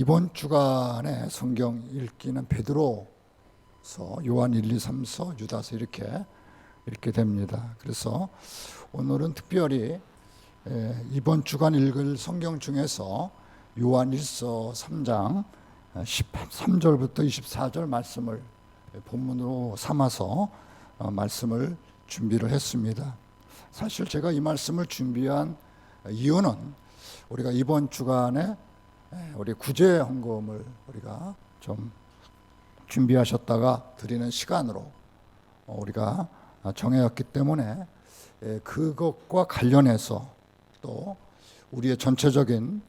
이번 주간에 성경 읽기는 베드로서, 요한 1, 2, 3서, 유다서 이렇게 됩니다. 그래서 오늘은 특별히 이번 주간 읽을 성경 중에서 요한 1서 3장 13절부터 24절 말씀을 본문으로 삼아서 말씀을 준비를 했습니다. 사실 제가 이 말씀을 준비한 이유는 우리가 이번 주간에 우리 구제 헌금을 우리가 좀 준비하셨다가 드리는 시간으로 우리가 정해왔기 때문에 그것과 관련해서 또 우리의 전체적인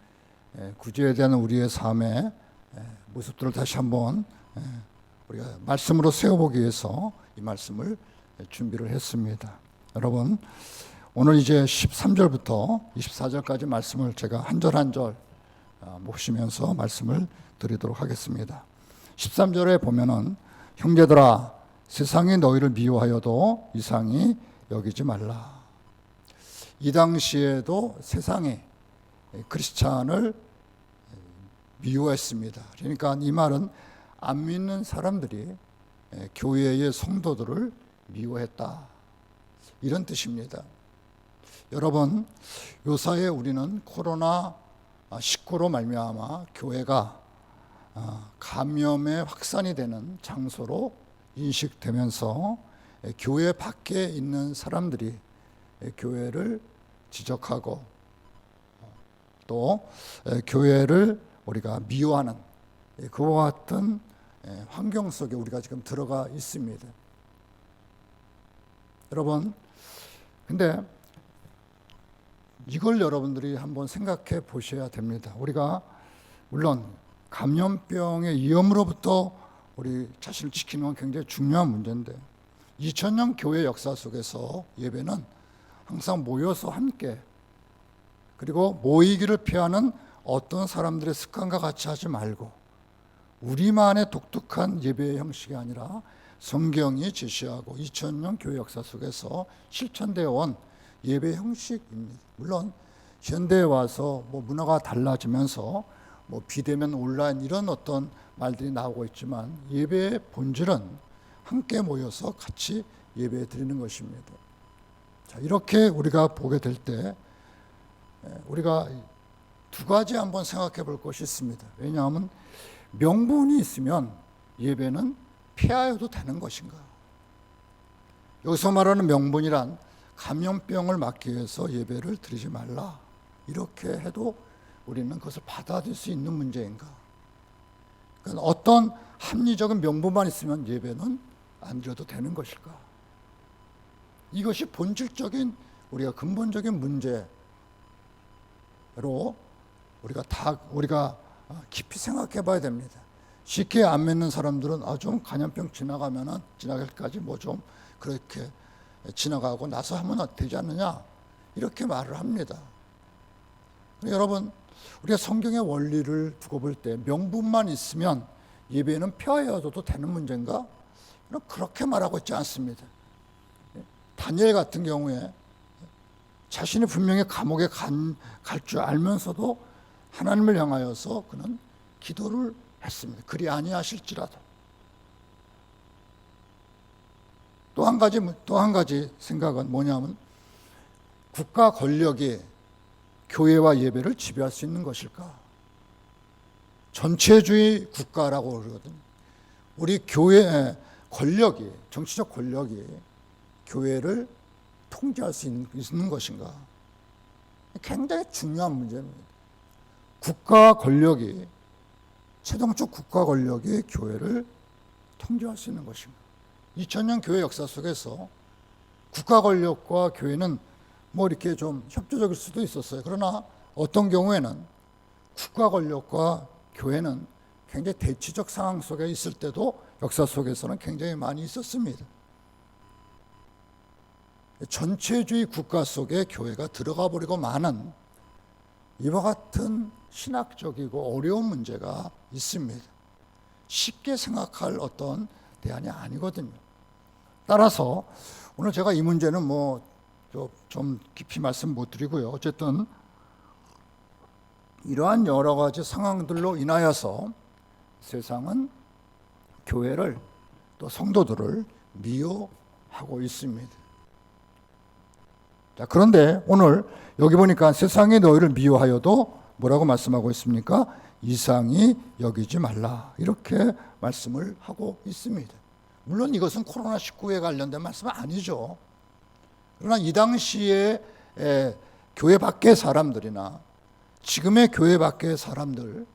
구제에 대한 우리의 삶의 모습들을 다시 한번 우리가 말씀으로 세워보기 위해서 이 말씀을 준비를 했습니다. 여러분, 오늘 이제 13절부터 24절까지 말씀을 제가 한 절 한 절 보시면서 말씀을 드리도록 하겠습니다. 13절에 보면은 형제들아 세상이 너희를 미워하여도 이상히 여기지 말라. 이 당시에도 세상이 크리스찬을 미워했습니다. 그러니까 이 말은 안 믿는 사람들이 교회의 성도들을 미워했다, 이런 뜻입니다. 여러분, 요사이에 우리는 코로나19로 말미암아 교회가 감염의 확산이 되는 장소로 인식되면서 교회 밖에 있는 사람들이 교회를 지적하고 또 교회를 우리가 미워하는 그와 같은 환경 속에 우리가 지금 들어가 있습니다. 여러분, 근데 이걸 여러분들이 한번 생각해 보셔야 됩니다. 우리가 물론 감염병의 위험으로부터 우리 자신을 지키는 건 굉장히 중요한 문제인데 2000년 교회 역사 속에서 예배는 항상 모여서 함께, 그리고 모이기를 피하는 어떤 사람들의 습관과 같이 하지 말고 우리만의 독특한 예배의 형식이 아니라 성경이 제시하고 2000년 교회 역사 속에서 실천되어 온 예배 형식입니다. 물론 현대에 와서 문화가 달라지면서 비대면 온라인 이런 어떤 말들이 나오고 있지만 예배의 본질은 함께 모여서 같이 예배 드리는 것입니다. 자, 이렇게 우리가 보게 될 때 우리가 두 가지 한번 생각해 볼 것이 있습니다. 왜냐하면 명분이 있으면 예배는 피하여도 되는 것인가? 여기서 말하는 명분이란 감염병을 막기 위해서 예배를 드리지 말라, 이렇게 해도 우리는 그것을 받아들일 수 있는 문제인가? 그러니까 어떤 합리적인 명분만 있으면 예배는 안 드려도 되는 것일까? 이것이 본질적인 우리가 근본적인 문제로 우리가 깊이 생각해 봐야 됩니다. 쉽게 안 믿는 사람들은 좀 감염병 지나갈까지 좀 그렇게 지나가고 나서 하면 되지 않느냐, 이렇게 말을 합니다. 여러분, 우리가 성경의 원리를 두고 볼 때 명분만 있으면 예배는 피하여도 되는 문제인가? 그렇게 말하고 있지 않습니다. 다니엘 같은 경우에 자신이 분명히 감옥에 갈 줄 알면서도 하나님을 향하여서 그는 기도를 했습니다. 그리 아니하실지라도. 또 한 가지 생각은 뭐냐면 국가 권력이 교회와 예배를 지배할 수 있는 것일까? 전체주의 국가라고 그러거든요. 우리 교회의 권력이, 정치적 권력이 교회를 통제할 수 있는 것인가? 굉장히 중요한 문제입니다. 최종적 국가 권력이 교회를 통제할 수 있는 것인가? 2000년 교회 역사 속에서 국가 권력과 교회는 이렇게 좀 협조적일 수도 있었어요. 그러나 어떤 경우에는 국가 권력과 교회는 굉장히 대치적 상황 속에 있을 때도 역사 속에서는 굉장히 많이 있었습니다. 전체주의 국가 속에 교회가 들어가 버리고 마는 이와 같은 신학적이고 어려운 문제가 있습니다. 쉽게 생각할 어떤 대안이 아니거든요. 따라서 오늘 제가 이 문제는 좀 깊이 말씀 못 드리고요. 어쨌든 이러한 여러 가지 상황들로 인하여서 세상은 교회를 또 성도들을 미워하고 있습니다. 자, 그런데 오늘 여기 보니까 세상이 너희를 미워하여도 뭐라고 말씀하고 있습니까? 이상히 여기지 말라, 이렇게 말씀을 하고 있습니다. 물론 이것은 코로나19에 관련된 말씀은 아니죠. 그러나 이 당시에 교회 밖의 사람들이나 지금의 교회 밖의 사람들,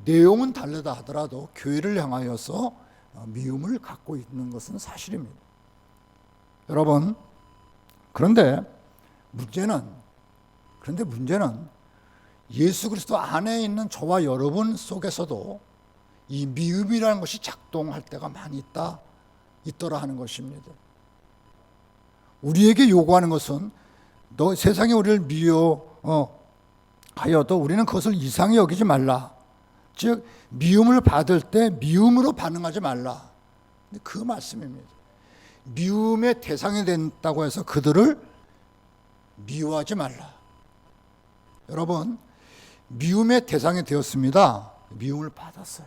내용은 다르다 하더라도 교회를 향하여서 미움을 갖고 있는 것은 사실입니다. 여러분, 그런데 문제는 예수 그리스도 안에 있는 저와 여러분 속에서도 이 미움이라는 것이 작동할 때가 많이 있더라 하는 것입니다. 우리에게 요구하는 것은 세상이 우리를 미워하여도 우리는 그것을 이상히 여기지 말라. 즉 미움을 받을 때 미움으로 반응하지 말라. 그 말씀입니다. 미움의 대상이 된다고 해서 그들을 미워하지 말라. 여러분, 미움의 대상이 되었습니다. 미움을 받았어요.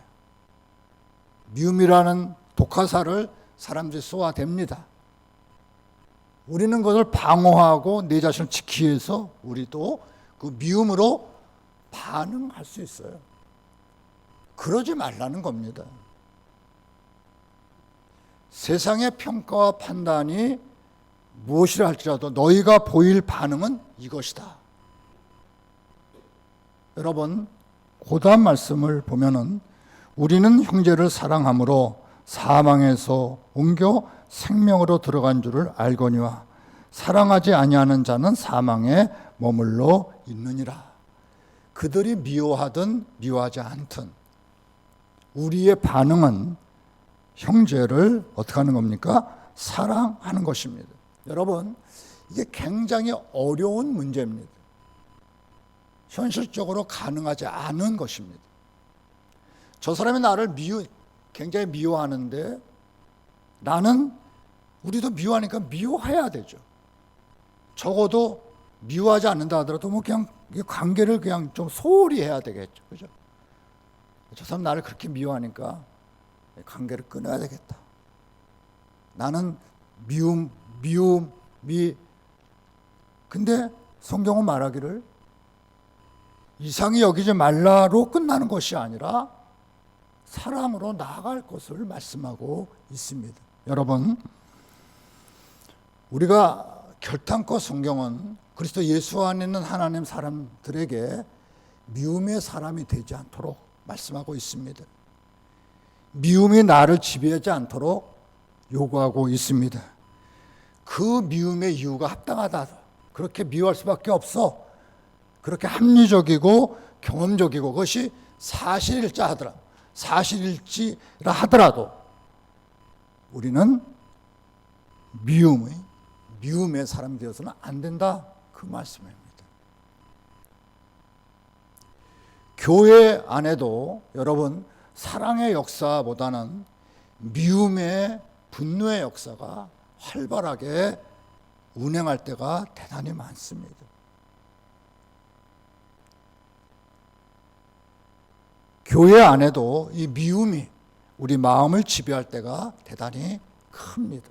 미움이라는 독화살을 사람들이 쏘아댑니다. 우리는 그것을 방어하고 내 자신을 지키기 위해서 우리도 그 미움으로 반응할 수 있어요. 그러지 말라는 겁니다. 세상의 평가와 판단이 무엇이라 할지라도 너희가 보일 반응은 이것이다. 여러분, 고단 말씀을 보면은 우리는 형제를 사랑함으로 사망에서 옮겨 생명으로 들어간 줄을 알거니와 사랑하지 아니하는 자는 사망에 머물러 있느니라. 그들이 미워하든 미워하지 않든 우리의 반응은 형제를 어떻게 하는 겁니까? 사랑하는 것입니다. 여러분, 이게 굉장히 어려운 문제입니다. 현실적으로 가능하지 않은 것입니다. 저 사람이 나를 굉장히 미워하는데 우리도 미워하니까 미워해야 되죠. 적어도 미워하지 않는다 하더라도 그냥 관계를 그냥 좀 소홀히 해야 되겠죠. 그죠? 저 사람 나를 그렇게 미워하니까 관계를 끊어야 되겠다. 나는 근데 성경은 말하기를 이상히 여기지 말라로 끝나는 것이 아니라 사랑으로 나아갈 것을 말씀하고 있습니다. 여러분, 우리가 결단코 성경은 그리스도 예수 안에 있는 하나님 사람들에게 미움의 사람이 되지 않도록 말씀하고 있습니다. 미움이 나를 지배하지 않도록 요구하고 있습니다. 그 미움의 이유가 합당하다. 그렇게 미워할 수밖에 없어. 그렇게 합리적이고 경험적이고 그것이 사실일지라 하더라도 우리는 미움의 사람이 되어서는 안 된다. 그 말씀입니다. 교회 안에도 여러분 사랑의 역사보다는 미움의 분노의 역사가 활발하게 운행할 때가 대단히 많습니다. 교회 안에도 이 미움이 우리 마음을 지배할 때가 대단히 큽니다.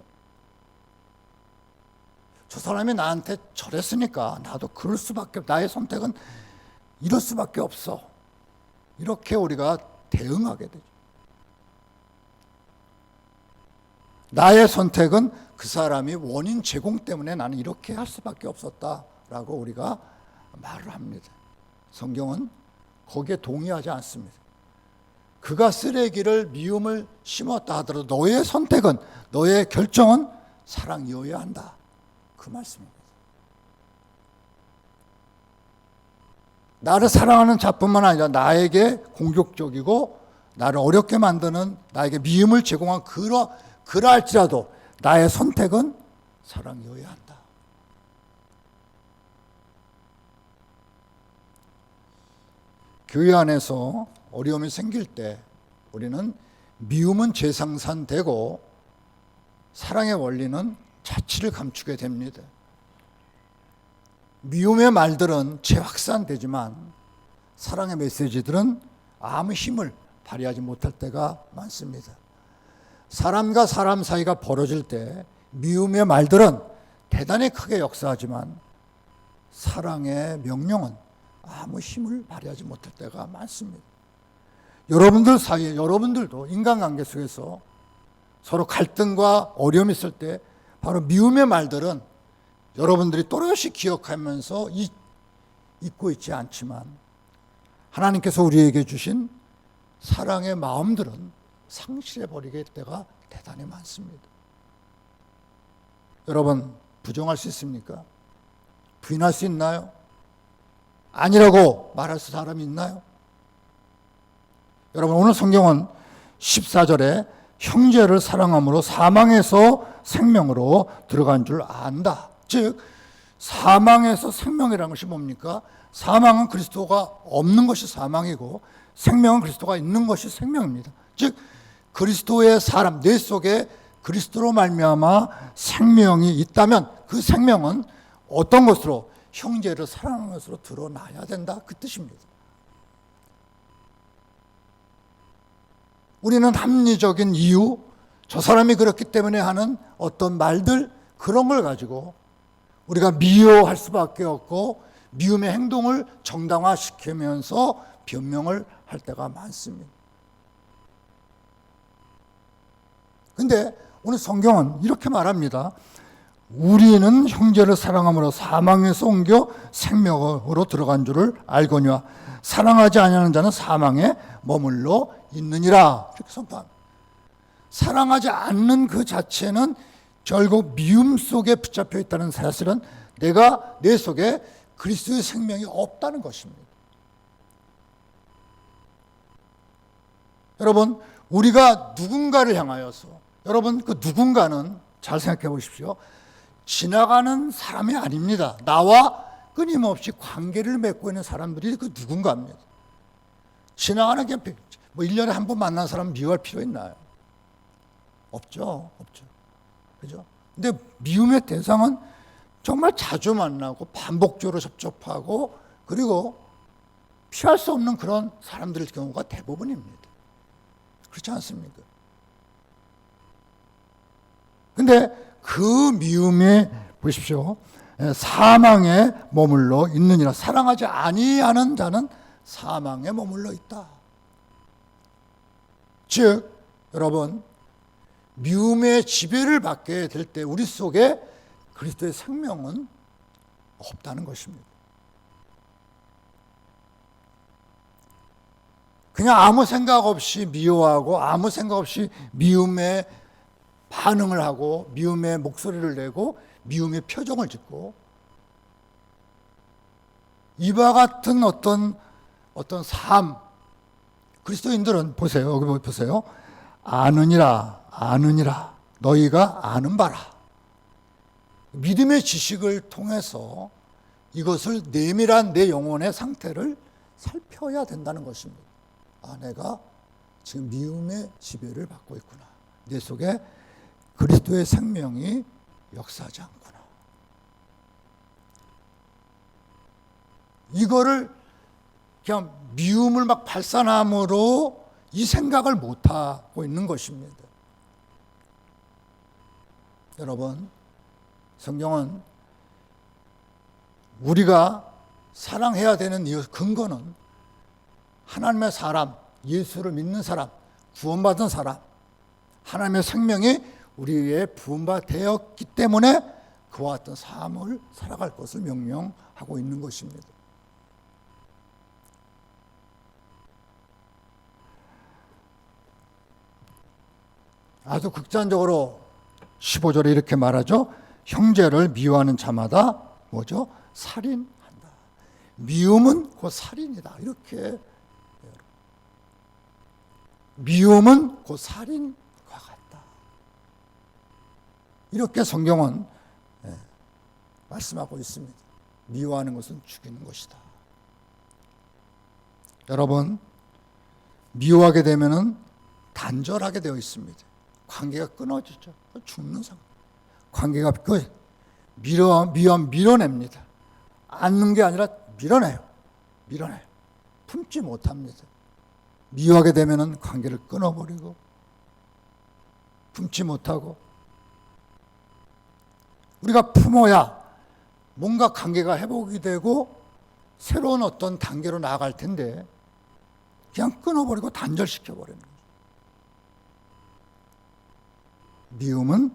저 사람이 나한테 저랬으니까 나도 그럴 수밖에 없어. 나의 선택은 이럴 수밖에 없어. 이렇게 우리가 대응하게 되죠. 나의 선택은 그 사람이 원인 제공 때문에 나는 이렇게 할 수밖에 없었다라고 우리가 말을 합니다. 성경은 거기에 동의하지 않습니다. 그가 쓰레기를 미움을 심었다 하더라도 너의 선택은, 너의 결정은 사랑이어야 한다. 그 말씀입니다. 나를 사랑하는 자뿐만 아니라 나에게 공격적이고 나를 어렵게 만드는, 나에게 미움을 제공한 그러할지라도 나의 선택은 사랑이어야 한다. 교회 안에서 어려움이 생길 때 우리는 미움은 재생산되고 사랑의 원리는 자취를 감추게 됩니다. 미움의 말들은 재확산되지만 사랑의 메시지들은 아무 힘을 발휘하지 못할 때가 많습니다. 사람과 사람 사이가 벌어질 때 미움의 말들은 대단히 크게 역사하지만 사랑의 명령은 아무 힘을 발휘하지 못할 때가 많습니다. 여러분들 사이에, 여러분들도 인간관계 속에서 서로 갈등과 어려움이 있을 때 바로 미움의 말들은 여러분들이 또렷이 기억하면서 잊고 있지 않지만 하나님께서 우리에게 주신 사랑의 마음들은 상실해버리게 때가 대단히 많습니다. 여러분, 부정할 수 있습니까? 부인할 수 있나요? 아니라고 말할 사람이 있나요? 여러분, 오늘 성경은 14절에 형제를 사랑함으로 사망에서 생명으로 들어간 줄 안다. 즉 사망에서 생명이라는 것이 뭡니까? 사망은 그리스도가 없는 것이 사망이고 생명은 그리스도가 있는 것이 생명입니다. 즉 그리스도의 사람, 내 속에 그리스도로 말미암아 생명이 있다면 그 생명은 어떤 것으로? 형제를 사랑하는 것으로 드러나야 된다, 그 뜻입니다. 우리는 합리적인 이유, 저 사람이 그렇기 때문에 하는 어떤 말들, 그런 걸 가지고 우리가 미워할 수밖에 없고 미움의 행동을 정당화시키면서 변명을 할 때가 많습니다. 근데 오늘 성경은 이렇게 말합니다. 우리는 형제를 사랑함으로 사망에서 옮겨 생명으로 들어간 줄을 알거니와 사랑하지 아니하는 자는 사망에 머물러 있느니라. 이렇게 선포합니다. 사랑하지 않는 그 자체는 결국 미움 속에 붙잡혀 있다는 사실은 내가 내 속에 그리스도의 생명이 없다는 것입니다. 여러분, 우리가 누군가를 향하여서, 여러분 그 누군가는 잘 생각해 보십시오. 지나가는 사람이 아닙니다. 나와 끊임없이 관계를 맺고 있는 사람들이 그 누군가입니다. 지나가는 게 뭐 1년에 한 번 만난 사람 미워할 필요 있나요? 없죠. 그죠? 근데 미움의 대상은 정말 자주 만나고 반복적으로 접촉하고 그리고 피할 수 없는 그런 사람들의 경우가 대부분입니다. 그렇지 않습니까? 근데 그 미움에 보십시오. 사망에 머물러 있느니라. 사랑하지 아니하는 자는 사망에 머물러 있다. 즉 여러분, 미움의 지배를 받게 될 때 우리 속에 그리스도의 생명은 없다는 것입니다. 그냥 아무 생각 없이 미워하고 아무 생각 없이 미움에 반응을 하고 미움의 목소리를 내고 미움의 표정을 짓고 이와 같은 어떤 삶, 그리스도인들은 보세요. 여기 보세요. 아느니라 너희가 아는 바라. 믿음의 지식을 통해서 이것을 내밀한 내 영혼의 상태를 살펴야 된다는 것입니다. 아, 내가 지금 미움의 지배를 받고 있구나. 내 속에 그리스도의 생명이 역사하지 않구나. 이거를 그냥 미움을 막 발산함으로 이 생각을 못하고 있는 것입니다. 여러분, 성경은 우리가 사랑해야 되는 이유, 근거는 하나님의 사람, 예수를 믿는 사람, 구원받은 사람, 하나님의 생명이 우리의 부음바 되었기 때문에 그와 같은 삶을 살아갈 것을 명령하고 있는 것입니다. 아주 극단적으로 15절에 이렇게 말하죠. 형제를 미워하는 자마다 뭐죠? 살인한다. 미움은 곧 살인이다. 이렇게, 미움은 곧 살인과 같다. 이렇게 성경은 말씀하고 있습니다. 미워하는 것은 죽이는 것이다. 여러분, 미워하게 되면은 단절하게 되어 있습니다. 관계가 끊어지죠. 죽는 상황. 관계가 밀어냅니다. 앉는 게 아니라 밀어내요. 품지 못합니다. 미워하게 되면은 관계를 끊어버리고 품지 못하고, 우리가 품어야 뭔가 관계가 회복이 되고 새로운 어떤 단계로 나아갈 텐데 그냥 끊어버리고 단절시켜버리는 거죠. 미움은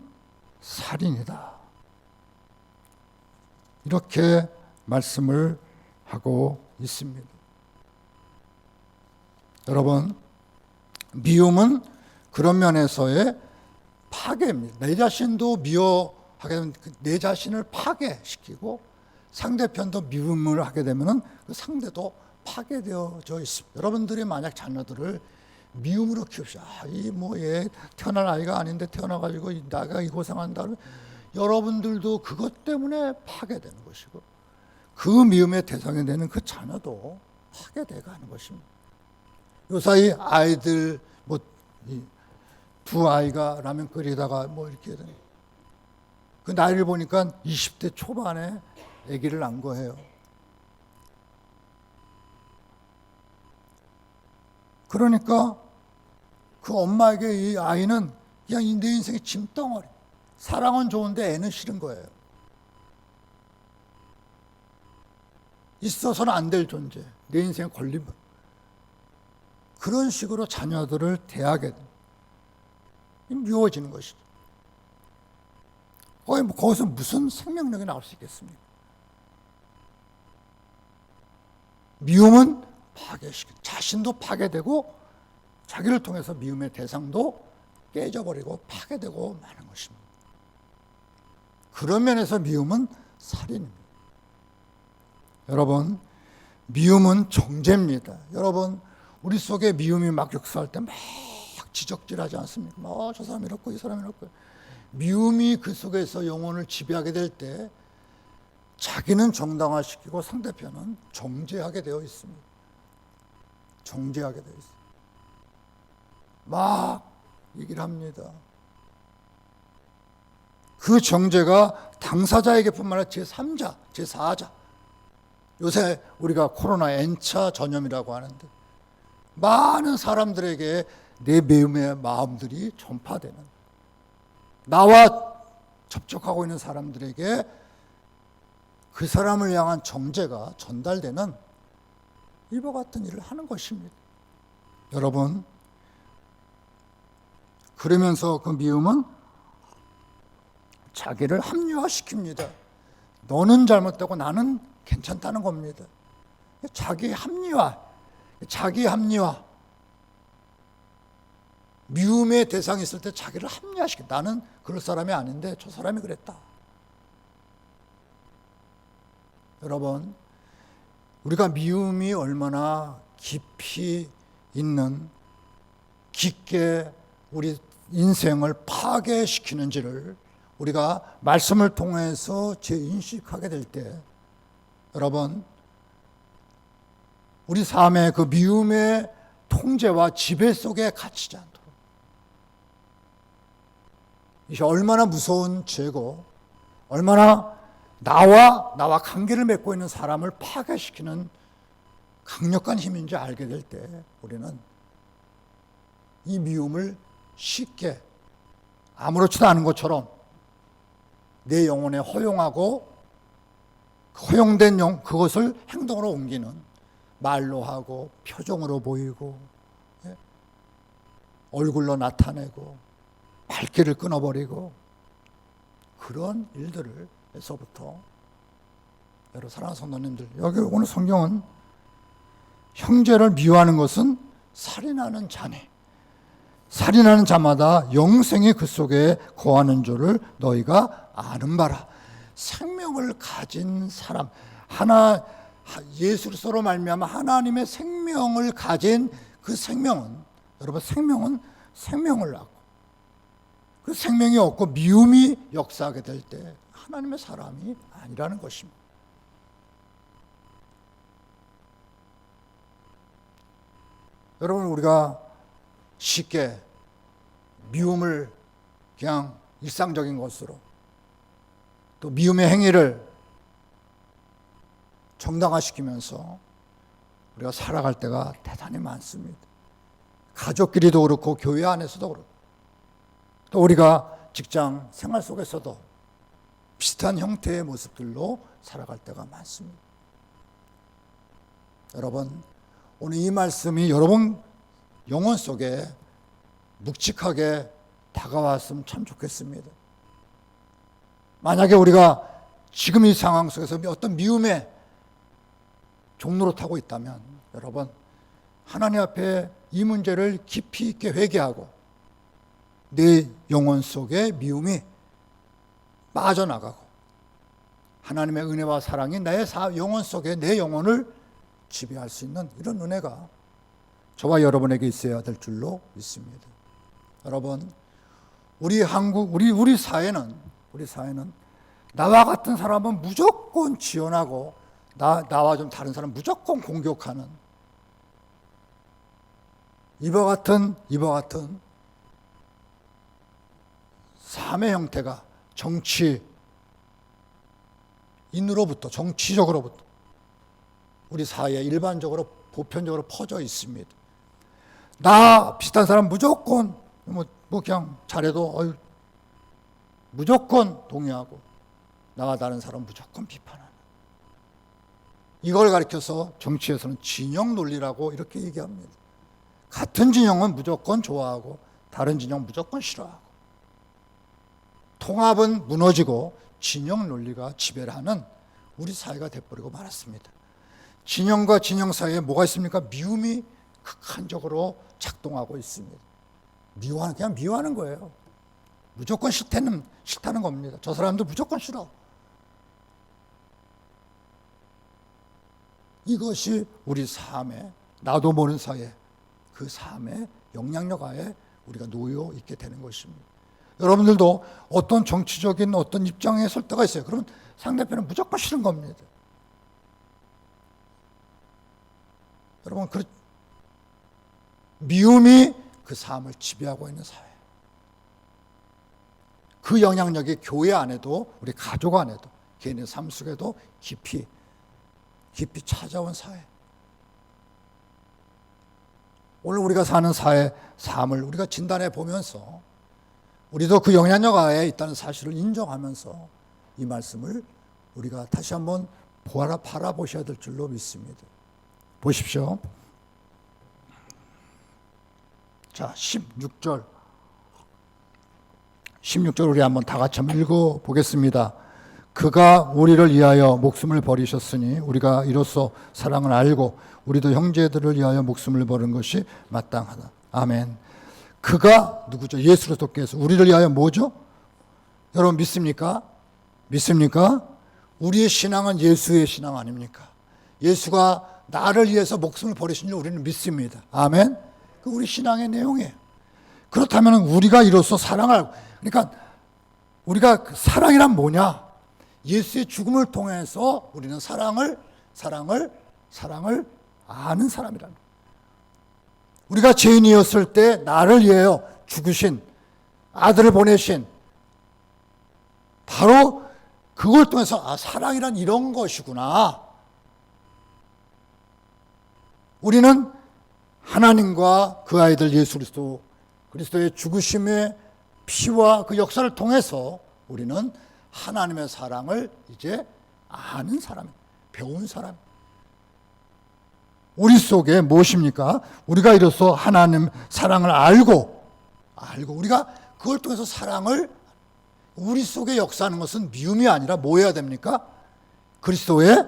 살인이다. 이렇게 말씀을 하고 있습니다. 여러분, 미움은 그런 면에서의 파괴입니다. 내 자신도 미워하게 되면 내 자신을 파괴시키고 상대편도 미움을 하게 되면 그 상대도 파괴되어져 있습니다. 여러분들이 만약 자녀들을 미움으로 키우시오. 얘 태어날 아이가 아닌데 태어나가지고 나가 이 고생한다. 여러분들도 그것 때문에 파괴되는 것이고 그 미움의 대상이 되는 그 자녀도 파괴돼 가는 것입니다. 요사이 아이들 두 아이가 라면 끓이다가 이렇게 되는 그 나이를 보니까 20대 초반에 아기를 낳은 거예요. 그러니까 그 엄마에게 이 아이는 그냥 내 인생의 짐덩어리. 사랑은 좋은데 애는 싫은 거예요. 있어서는 안 될 존재. 내 인생의 걸림. 그런 식으로 자녀들을 대하게 미워지는 것이죠. 거기서 무슨 생명력이 나올 수 있겠습니까? 미움은 파괴시키고 자신도 파괴되고 자기를 통해서 미움의 대상도 깨져버리고 파괴되고 마는 것입니다. 그런 면에서 미움은 살인입니다. 여러분, 미움은 정죄입니다. 여러분, 우리 속에 미움이 막 역사할 때 막 지적질하지 않습니까? 저 사람이 이렇고 이 사람이 이렇고. 미움이 그 속에서 영혼을 지배하게 될 때 자기는 정당화시키고 상대편은 정죄하게 되어 있습니다. 정죄하게 되어 있습니다. 막 얘기를 합니다. 그 정죄가 당사자에게뿐만 아니라 제3자, 제4자. 요새 우리가 코로나 N차 전염이라고 하는데 많은 사람들에게 내 미움의 마음들이 전파되는, 나와 접촉하고 있는 사람들에게 그 사람을 향한 정죄가 전달되는 이와 같은 일을 하는 것입니다. 여러분, 그러면서 그 미움은 자기를 합리화시킵니다. 너는 잘못되고 나는 괜찮다는 겁니다. 자기 합리화. 미움의 대상이 있을 때 자기를 합리화시켜. 나는 그럴 사람이 아닌데 저 사람이 그랬다. 여러분, 우리가 미움이 얼마나 깊이 있는, 깊게 우리 인생을 파괴시키는지를 우리가 말씀을 통해서 재인식하게 될 때, 여러분, 우리 삶의 그 미움의 통제와 지배 속에 갇히지 않도록, 이게 얼마나 무서운 죄고 얼마나 나와 관계를 맺고 있는 사람을 파괴시키는 강력한 힘인지 알게 될 때 우리는 이 미움을 쉽게 아무렇지도 않은 것처럼 내 영혼에 허용하고 허용된 그것을 행동으로 옮기는, 말로 하고 표정으로 보이고 얼굴로 나타내고 발길을 끊어버리고 그런 일들에서부터, 여러분 사랑하는 성도님들, 여기 오늘 성경은 형제를 미워하는 것은 살인하는 자네, 살인하는 자마다 영생이 그 속에 거하는 줄을 너희가 아는 바라. 생명을 가진 사람, 예수로서로 말미암아 하나님의 생명을 가진 그 생명은, 여러분 생명은 생명을 낳고 그 생명이 없고 미움이 역사하게 될 때 하나님의 사람이 아니라는 것입니다. 여러분, 우리가 쉽게 미움을 그냥 일상적인 것으로, 또 미움의 행위를 정당화시키면서 우리가 살아갈 때가 대단히 많습니다. 가족끼리도 그렇고 교회 안에서도 그렇고 또 우리가 직장 생활 속에서도 비슷한 형태의 모습들로 살아갈 때가 많습니다. 여러분, 오늘 이 말씀이 여러분 영혼 속에 묵직하게 다가왔으면 참 좋겠습니다. 만약에 우리가 지금 이 상황 속에서 어떤 미움의 종로로 타고 있다면 여러분, 하나님 앞에 이 문제를 깊이 있게 회개하고 내 영혼 속에 미움이 빠져나가고 하나님의 은혜와 사랑이 나의 영혼 속에 내 영혼을 지배할 수 있는 이런 은혜가 저와 여러분에게 있어야 될 줄로 믿습니다. 여러분, 우리 한국, 우리 사회는 나와 같은 사람은 무조건 지원하고 나와 좀 다른 사람 무조건 공격하는 이와 같은 삶의 형태가 정치적으로부터 우리 사회에 일반적으로 보편적으로 퍼져 있습니다. 나 비슷한 사람 무조건 뭐 그냥 잘해도 무조건 동의하고 나와 다른 사람 무조건 비판하는, 이걸 가리켜서 정치에서는 진영 논리라고 이렇게 얘기합니다. 같은 진영은 무조건 좋아하고 다른 진영 무조건 싫어하고, 통합은 무너지고 진영 논리가 지배를 하는 우리 사회가 돼버리고 말았습니다. 진영과 진영 사이에 뭐가 있습니까? 미움이 극한적으로 작동하고 있습니다. 그냥 미워하는 거예요. 무조건 싫다는 겁니다. 저 사람도 무조건 싫어. 이것이 우리 삶에, 나도 모르는 사이에 그 삶의 영향력 하에 우리가 놓여 있게 되는 것입니다. 여러분들도 어떤 정치적인 어떤 입장에 설 때가 있어요. 그러면 상대편은 무조건 싫은 겁니다. 여러분, 미움이 그 삶을 지배하고 있는 사회. 그 영향력이 교회 안에도, 우리 가족 안에도, 개인의 삶 속에도 깊이 찾아온 사회. 오늘 우리가 사는 삶을 우리가 진단해 보면서 우리도 그 영향력 하에 있다는 사실을 인정하면서 이 말씀을 우리가 다시 한번 바라보셔야 될 줄로 믿습니다. 보십시오. 자, 16절 우리 한번 다 같이 한번 읽어보겠습니다. 그가 우리를 위하여 목숨을 버리셨으니 우리가 이로써 사랑을 알고 우리도 형제들을 위하여 목숨을 버리는 것이 마땅하다. 아멘. 그가 누구죠? 예수 그리스도께서 우리를 위하여 뭐죠? 여러분 믿습니까? 우리의 신앙은 예수의 신앙 아닙니까? 예수가 나를 위해서 목숨을 버리신 줄 우리는 믿습니다. 아멘. 그 우리 신앙의 내용이에요. 그렇다면 우리가 이로써 사랑을, 그러니까 우리가 사랑이란 뭐냐? 예수의 죽음을 통해서 우리는 사랑을 아는 사람이라는 거예요. 우리가 죄인이었을 때 나를 위하여 죽으신, 아들을 보내신, 바로 그걸 통해서 사랑이란 이런 것이구나. 우리는 하나님과 그 아이들 예수 그리스도의 죽으심의 피와 그 역사를 통해서 우리는 하나님의 사랑을 이제 아는 사람, 배운 사람. 우리 속에 무엇입니까? 우리가 이로써 하나님 사랑을 알고 우리가 그걸 통해서 사랑을, 우리 속에 역사하는 것은 미움이 아니라 뭐 해야 됩니까? 그리스도의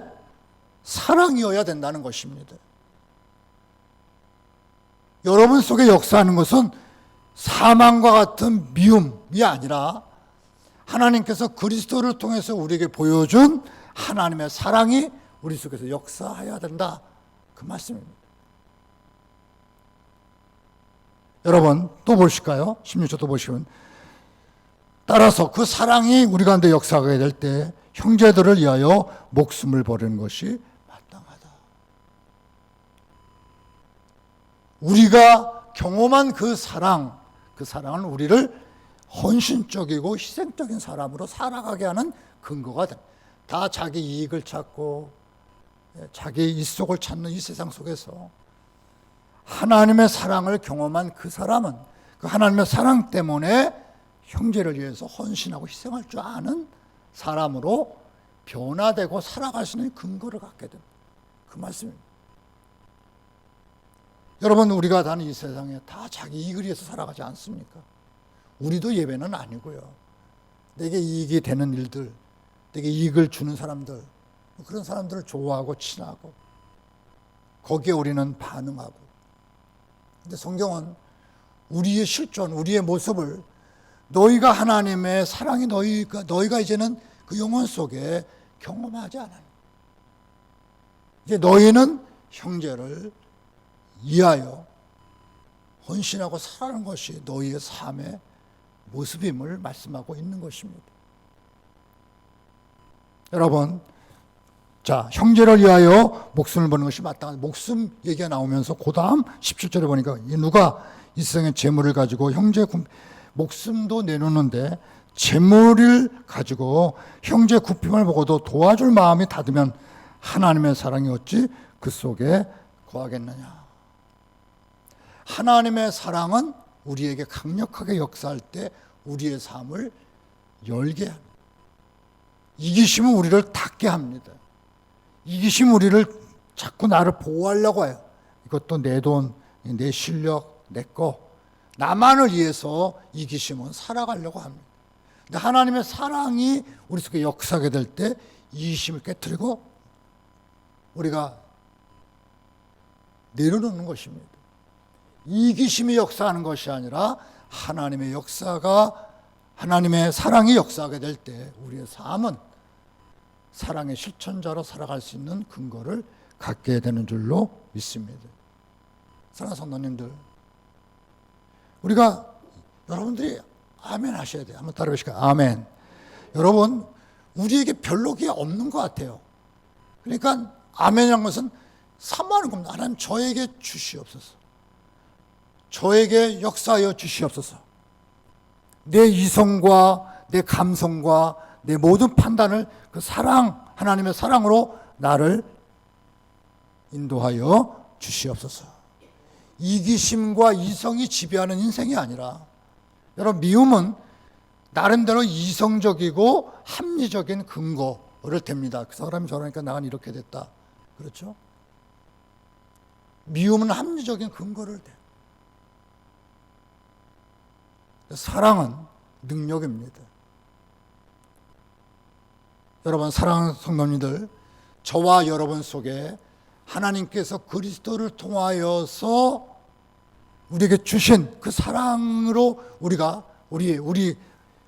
사랑이어야 된다는 것입니다. 여러분 속에 역사하는 것은 사망과 같은 미움이 아니라 하나님께서 그리스도를 통해서 우리에게 보여준 하나님의 사랑이 우리 속에서 역사해야 된다. 그 말씀입니다. 여러분 또 보실까요? 16절 또 보시면, 따라서 그 사랑이 우리 가운데 역사하게 될 때 형제들을 위하여 목숨을 버리는 것이 마땅하다. 우리가 경험한 그 사랑은 우리를 헌신적이고 희생적인 사람으로 살아가게 하는 근거가 됩니다. 다 자기 이익을 찾고 자기 입속을 찾는 이 세상 속에서 하나님의 사랑을 경험한 그 사람은 그 하나님의 사랑 때문에 형제를 위해서 헌신하고 희생할 줄 아는 사람으로 변화되고 살아갈 수 있는 근거를 갖게 됩니다. 그 말씀입니다. 여러분, 우리가 사는 이 세상에 다 자기 이익을 위해서 살아가지 않습니까? 우리도 예외는 아니고요. 내게 이익이 되는 일들, 내게 이익을 주는 사람들, 그런 사람들을 좋아하고 친하고 거기에 우리는 반응하고. 근데 성경은 우리의 실존, 우리의 모습을 너희가 하나님의 사랑이 너희가 이제는 그 영혼 속에 경험하지 않아요. 이제 너희는 형제를 위하여 헌신하고 살아가는 것이 너희의 삶의 모습임을 말씀하고 있는 것입니다. 여러분, 자, 형제를 위하여 목숨을 버는 것이 마땅하다. 목숨 얘기가 나오면서 그 다음 17절에 보니까 누가 이 세상의 재물을 가지고 형제 목숨도 내놓는데 재물을 가지고 형제 굽힘을 보고도 도와줄 마음이 닫으면 하나님의 사랑이 어찌 그 속에 거하겠느냐. 하나님의 사랑은 우리에게 강력하게 역사할 때 우리의 삶을 열게 합니다. 이기심은 우리를 닫게 합니다. 이기심 우리를 자꾸 나를 보호하려고 해요. 이것도 내 돈, 내 실력, 내 거. 나만을 위해서 이기심은 살아가려고 합니다. 근데 하나님의 사랑이 우리 속에 역사하게 될 때 이기심을 깨트리고 우리가 내려놓는 것입니다. 이기심이 역사하는 것이 아니라 하나님의 역사가, 하나님의 사랑이 역사하게 될 때 우리의 삶은 사랑의 실천자로 살아갈 수 있는 근거를 갖게 되는 줄로 믿습니다. 사랑하는 성도님들, 우리가 여러분들이 아멘 하셔야 돼요. 한번 따라 해보실까요? 아멘. 여러분, 우리에게 별로 게 없는 것 같아요. 그러니까 아멘이라는 것은 사모하는 겁니다. 하나님, 저에게 주시옵소서. 저에게 역사하여 주시옵소서. 내 이성과 내 감성과 내 모든 판단을 그 사랑, 하나님의 사랑으로 나를 인도하여 주시옵소서. 이기심과 이성이 지배하는 인생이 아니라, 여러분, 미움은 나름대로 이성적이고 합리적인 근거를 댑니다. 그 사람이 저러니까 나는 이렇게 됐다. 그렇죠? 미움은 합리적인 근거를 대. 사랑은 능력입니다. 여러분, 사랑하는 성도님들, 저와 여러분 속에 하나님께서 그리스도를 통하여서 우리에게 주신 그 사랑으로 우리가 우리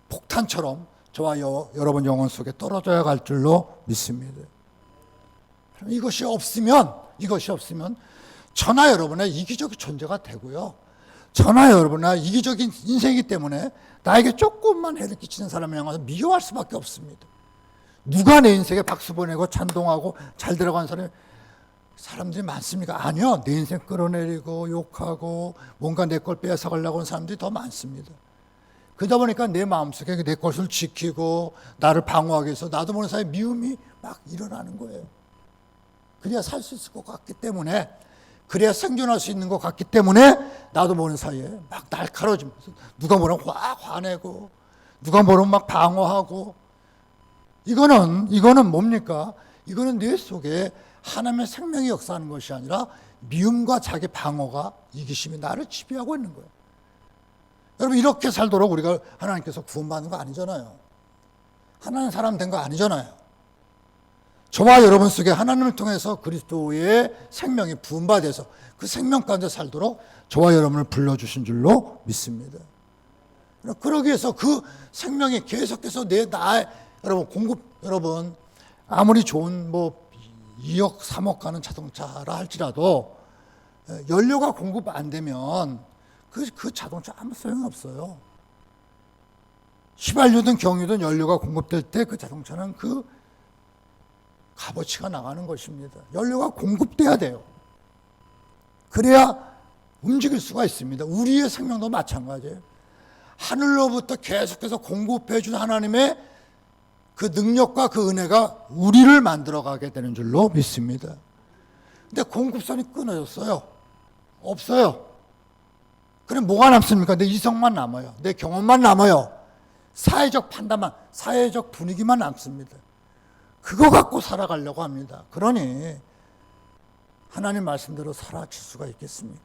폭탄처럼 저와 여러분 영혼 속에 떨어져야 갈 줄로 믿습니다. 이것이 없으면 저나 여러분의 이기적인 존재가 되고요. 저나 여러분의 이기적인 인생이기 때문에 나에게 조금만 해를 끼치는 사람을 향해서 미워할 수밖에 없습니다. 누가 내 인생에 박수 보내고 찬동하고 잘 들어간 사람들이 많습니까? 아니요. 내 인생 끌어내리고 욕하고 뭔가 내 걸 빼앗아가려고 하는 사람들이 더 많습니다. 그러다 보니까 내 마음속에 내 것을 지키고 나를 방어하기 위해서 나도 모르는 사이에 미움이 막 일어나는 거예요. 그래야 살 수 있을 것 같기 때문에, 그래야 생존할 수 있는 것 같기 때문에 나도 모르는 사이에 막 날카로워지면서 누가 뭐라면 확 화내고 누가 뭐라면 막 방어하고, 이거는 뭡니까? 이거는 뇌 속에 하나님의 생명이 역사하는 것이 아니라 미움과 자기 방어가, 이기심이 나를 지배하고 있는 거예요. 여러분, 이렇게 살도록 우리가 하나님께서 구원받는 거 아니잖아요. 하나님 사람 된 거 아니잖아요. 저와 여러분 속에 하나님을 통해서 그리스도의 생명이 부음받아서 그 생명 가운데 살도록 저와 여러분을 불러주신 줄로 믿습니다. 그러기 위해서 그 생명이 계속해서 여러분 아무리 좋은 2억 3억 가는 자동차라 할지라도 연료가 공급 안 되면 그 자동차 아무 소용이 없어요. 휘발유든 경유든 연료가 공급될 때 그 자동차는 그 값어치가 나가는 것입니다. 연료가 공급돼야 돼요. 그래야 움직일 수가 있습니다. 우리의 생명도 마찬가지예요. 하늘로부터 계속해서 공급해 준 하나님의 그 능력과 그 은혜가 우리를 만들어가게 되는 줄로 믿습니다. 근데 공급선이 끊어졌어요. 없어요. 그럼 뭐가 남습니까? 내 이성만 남아요. 내 경험만 남아요. 사회적 판단만, 사회적 분위기만 남습니다. 그거 갖고 살아가려고 합니다. 그러니 하나님 말씀대로 살아칠 수가 있겠습니까?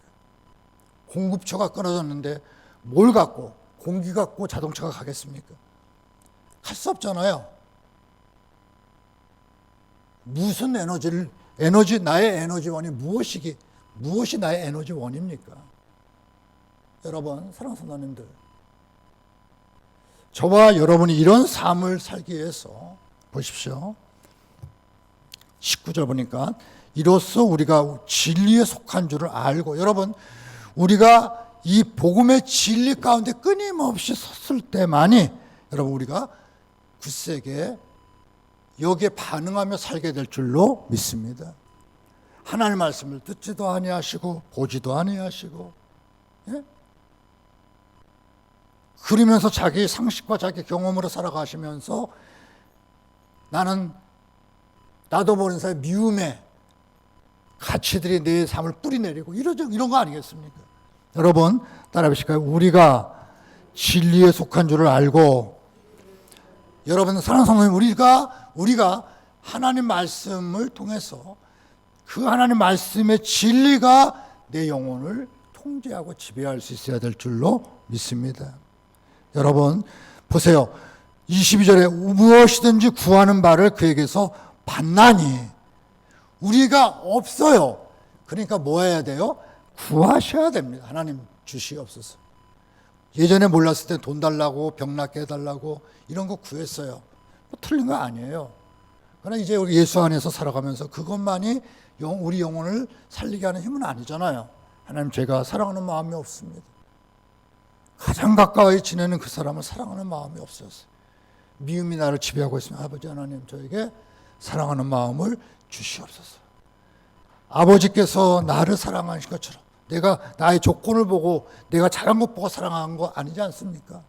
공급처가 끊어졌는데 뭘 갖고, 공기 갖고 자동차가 가겠습니까? 갈 수 없잖아요. 무슨 나의 에너지원이 무엇이 나의 에너지원입니까? 여러분, 사랑하는 성도님들, 저와 여러분이 이런 삶을 살기 위해서 보십시오. 19절 보니까 이로써 우리가 진리에 속한 줄을 알고, 여러분, 우리가 이 복음의 진리 가운데 끊임없이 섰을 때만이 여러분 우리가 굳세게 여기에 반응하며 살게 될 줄로 믿습니다. 하나님의 말씀을 듣지도 아니하시고 보지도 아니하시고, 예? 그러면서 자기 상식과 자기 경험으로 살아가시면서 나도 모르는 사이 미움의 가치들이 내 삶을 뿌리내리고 이런 거 아니겠습니까? 여러분 따라해 보실까요? 우리가 진리에 속한 줄을 알고, 여러분 사랑하는 성도님, 우리가 하나님 말씀을 통해서 그 하나님 말씀의 진리가 내 영혼을 통제하고 지배할 수 있어야 될 줄로 믿습니다. 여러분 보세요. 22절에 무엇이든지 구하는 바를 그에게서 받나니, 우리가 없어요. 그러니까 뭐 해야 돼요? 구하셔야 됩니다. 하나님 주시옵소서. 예전에 몰랐을 때 돈 달라고, 병 낫게 해달라고 이런 거 구했어요. 뭐 틀린 거 아니에요. 그러나 이제 우리 예수 안에서 살아가면서 그것만이 우리 영혼을 살리게 하는 힘은 아니잖아요. 하나님, 제가 사랑하는 마음이 없습니다. 가장 가까이 지내는 그 사람을 사랑하는 마음이 없었어요. 미움이 나를 지배하고 있으면 아버지 하나님, 저에게 사랑하는 마음을 주시옵소서. 아버지께서 나를 사랑하신 것처럼 내가 나의 조건을 보고 내가 잘한 것 보고 사랑한 거 아니지 않습니까?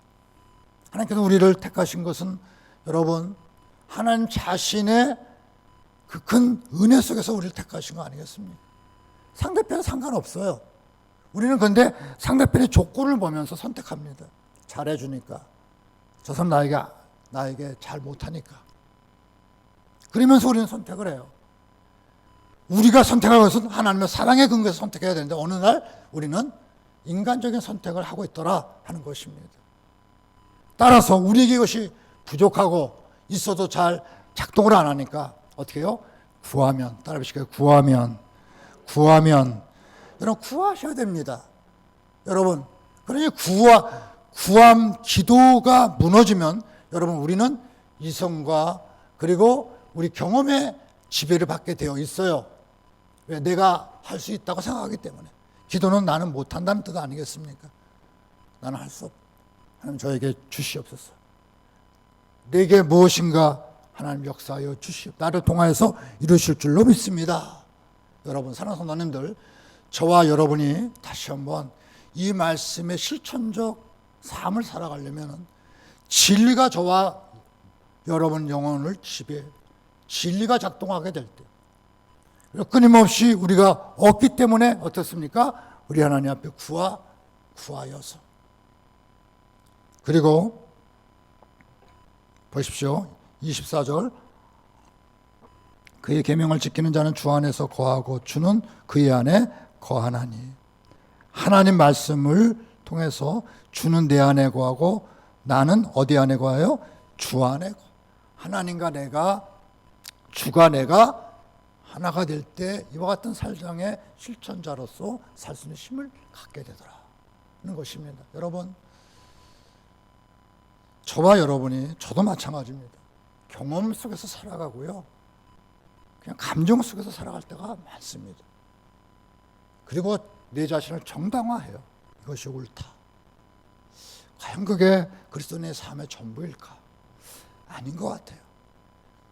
하나님께서 우리를 택하신 것은 여러분 하나님 자신의 그 큰 은혜 속에서 우리를 택하신 거 아니겠습니까? 상대편은 상관없어요. 우리는 그런데 상대편의 조건을 보면서 선택합니다. 잘해주니까, 저 사람 나에게 잘 못하니까. 그러면서 우리는 선택을 해요. 우리가 선택한 것은 하나님의 사랑에 근거해서 선택해야 되는데 어느 날 우리는 인간적인 선택을 하고 있더라 하는 것입니다. 따라서 우리에게 이것이 부족하고 있어도 잘 작동을 안 하니까 어떻게 해요? 구하면, 따라 해보실까요? 구하면. 여러분 구하셔야 됩니다. 여러분, 그러니 구함 기도가 무너지면 여러분 우리는 이성과 그리고 우리 경험의 지배를 받게 되어 있어요. 왜? 내가 할 수 있다고 생각하기 때문에. 기도는 나는 못한다는 뜻 아니겠습니까? 나는 할 수 없다. 하나님 저에게 주시옵소서. 내게 무엇인가 하나님 역사하여 주시옵소서. 나를 통하여서 이루실 줄로 믿습니다. 여러분 사랑하는 성도님들, 저와 여러분이 다시 한번 이 말씀의 실천적 삶을 살아가려면 진리가 저와 여러분 영혼을 지배해, 진리가 작동하게 될 때, 끊임없이 우리가 없기 때문에 어떻습니까? 우리 하나님 앞에 구하여서. 그리고 보십시오. 24절, 그의 계명을 지키는 자는 주 안에서 거하고 주는 그의 안에 거하나니. 하나님 말씀을 통해서 주는 내 안에 거하고 나는 어디 안에 거하여? 주 안에 거. 하나님과 주가 내가 하나가 될 때 이와 같은 삶의 실천자로서 살 수 있는 힘을 갖게 되더라 하는 것입니다. 여러분, 저와 여러분이, 저도 마찬가지입니다. 경험 속에서 살아가고요, 그냥 감정 속에서 살아갈 때가 많습니다. 그리고 내 자신을 정당화해요. 이것이 옳다. 과연 그게 그리스도인의 삶의 전부일까? 아닌 것 같아요.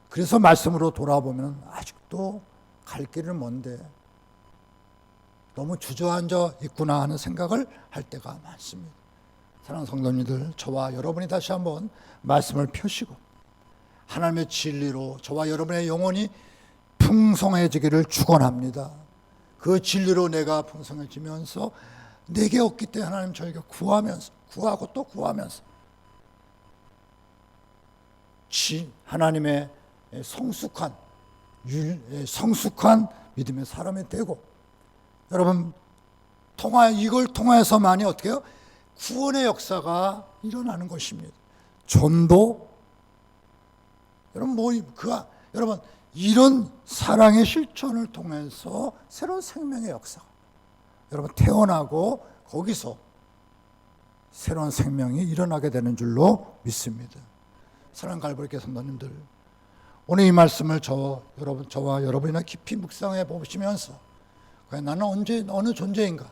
그래서 말씀으로 돌아보면 아직도 갈 길은 먼데 너무 주저앉아 있구나 하는 생각을 할 때가 많습니다. 사랑하는 성도님들, 저와 여러분이 다시 한번 말씀을 펴시고 하나님의 진리로 저와 여러분의 영혼이 풍성해지기를 축원합니다. 그 진리로 내가 풍성해지면서 내게 없기 때문에 하나님 저에게 구하고 또 구하면서 하나님의 성숙한 믿음의 사람이 되고, 여러분 이걸 통해서만이 어떻게 해요? 구원의 역사가 일어나는 것입니다. 전도, 여러분 이런 사랑의 실천을 통해서 새로운 생명의 역사가, 여러분 태어나고 거기서 새로운 생명이 일어나게 되는 줄로 믿습니다. 사랑하는 갈보리교회 성도님들, 오늘 이 말씀을 저와 여러분이나 깊이 묵상해 보시면서 과연 나는 어느 존재인가?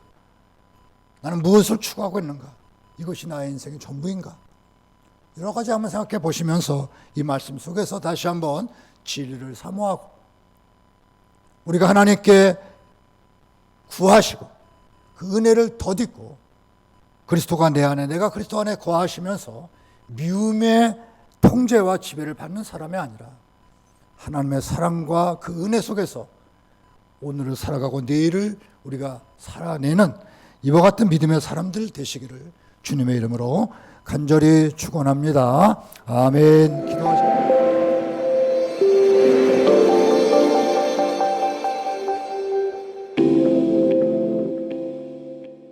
나는 무엇을 추구하고 있는가? 이것이 나의 인생의 전부인가? 여러 가지 한번 생각해 보시면서 이 말씀 속에서 다시 한번 진리를 사모하고, 우리가 하나님께 구하시고 그 은혜를 덧입고 그리스도가 내 안에, 내가 그리스도 안에 거하시면서 미움의 통제와 지배를 받는 사람이 아니라 하나님의 사랑과 그 은혜 속에서 오늘을 살아가고 내일을 우리가 살아내는 이와 같은 믿음의 사람들 되시기를 주님의 이름으로 간절히 축원합니다. 아멘.